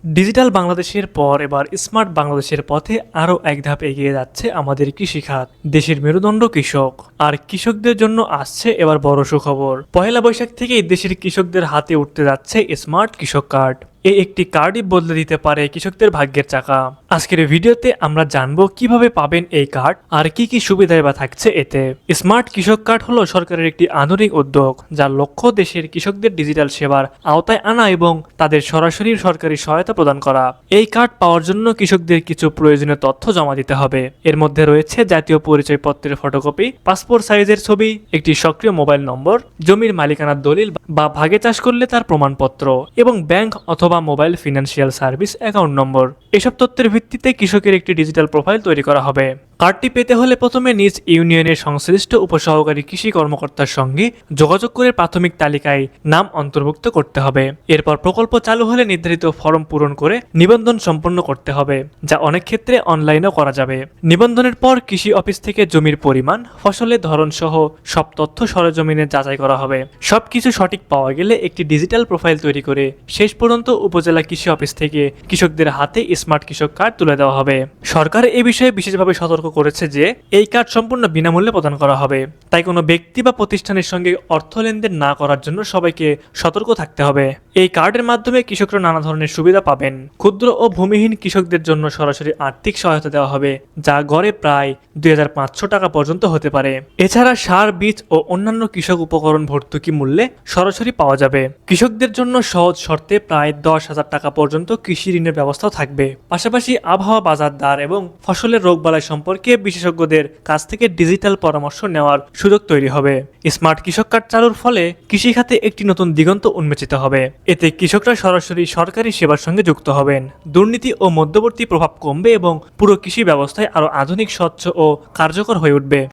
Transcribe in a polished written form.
Digital বাংলাদেশের পর এবার স্মার্ট বাংলাদেশের পথে আরও এক ধাপ এগিয়ে যাচ্ছে আমাদের কৃষিখাত। দেশের মেরুদণ্ড কৃষক, আর কৃষকদের জন্য আসছে এবার বড় সুখবর। পহেলা বৈশাখ থেকেই দেশের কৃষকদের হাতে উঠতে যাচ্ছে স্মার্ট কৃষক কার্ড। এই একটি কার্ডই বদলে দিতে পারে কৃষকদের ভাগ্যের চাকা। আজকের ভিডিওতে আমরা জানবো কিভাবে পাবেন এই কার্ড আর কি কি সুবিধায় বা থাকছে এতে। স্মার্ট কৃষক কার্ড হলো সরকারের একটি আধুনিক উদ্যোগ, যার লক্ষ্য দেশের কৃষকদের ডিজিটাল সেবার আওতায় আনা এবং তাদের সরাসরি সরকারি সহায়তা প্রদান করা। এই কার্ড পাওয়ার জন্য কৃষকদের কিছু প্রয়োজনীয় তথ্য জমা দিতে হবে। এর মধ্যে রয়েছে জাতীয় পরিচয়পত্রের ফটোকপি, পাসপোর্ট সাইজের ছবি, একটি সক্রিয় মোবাইল নম্বর, জমির মালিকানার দলিল বা ভাগে চাষ করলে তার প্রমাণপত্র এবং ব্যাংক অথবা mobile financial service account number. এসব তথ্যের ভিত্তিতে কৃষকের একটি ডিজিটাল প্রোফাইল তৈরি করা হবে। কার্ডটি পেতে হলে প্রথমে নিজ ইউনিয়নের সংশ্লিষ্ট উপসহকারী কৃষি কর্মকর্তার সঙ্গে যোগাযোগ করে প্রাথমিক তালিকায় নাম অন্তর্ভুক্ত করতে হবে। এরপর প্রকল্প চালু হলে নির্ধারিত ফর্ম পূরণ করে নিবন্ধন সম্পন্ন করতে হবে, যা অনেক ক্ষেত্রে অনলাইনেও করা যাবে। নিবন্ধনের পর কৃষি অফিস থেকে জমির পরিমাণ, ফসলের ধরন সহ সব তথ্য সরেজমিনে যাচাই করা হবে। সবকিছু সঠিক পাওয়া গেলে একটি ডিজিটাল প্রোফাইল তৈরি করে শেষ পর্যন্ত উপজেলা কৃষি অফিস থেকে কৃষকদের হাতে স্মার্ট কৃষক কার্ড তুলে দেওয়া হবে। সরকার এ বিষয়ে বিশেষভাবে সতর্ক করেছে যে এই কার্ড সম্পূর্ণ বিনামূল্যে প্রদান করা হবে, তাই কোনো ব্যক্তি বা প্রতিষ্ঠানের সঙ্গে অর্থ লেনদেন না করার জন্য সবাইকে সতর্ক থাকতে হবে। এই কার্ডের মাধ্যমে কৃষকরা নানা ধরনের সুবিধা পাবেন। ক্ষুদ্র ও ভূমিহীন কৃষকদের জন্য সরাসরি আর্থিক সহায়তা দেওয়া হবে, যা গড়ে প্রায় 2500 টাকা পর্যন্ত হতে পারে। এছাড়া সার, বীজ ও অন্যান্য কৃষক উপকরণ ভর্তুকি মূল্যে সরাসরি পাওয়া যাবে। কৃষকদের জন্য সহজ শর্তে প্রায় 10,000 টাকা পর্যন্ত কৃষি ঋণের ব্যবস্থাও থাকবে। পাশাপাশি আবহাওয়া, বাজার দর এবং ফসলের রোগবালাই সম্পর্কে বিশেষজ্ঞদের কাছ থেকে ডিজিটাল পরামর্শ নেওয়ার সুযোগ তৈরি হবে। স্মার্ট কৃষক কার্ড চালুর ফলে কৃষিখাতে একটি নতুন দিগন্ত উন্মোচিত হবে। এতে কৃষকরা সরাসরি সরকারি সেবার সঙ্গে যুক্ত হবেন, দুর্নীতি ও মধ্যবর্তী প্রভাব কমবে এবং পুরো কৃষি ব্যবস্থায় আরও আধুনিক, স্বচ্ছ ও কার্যকর হয়ে উঠবে।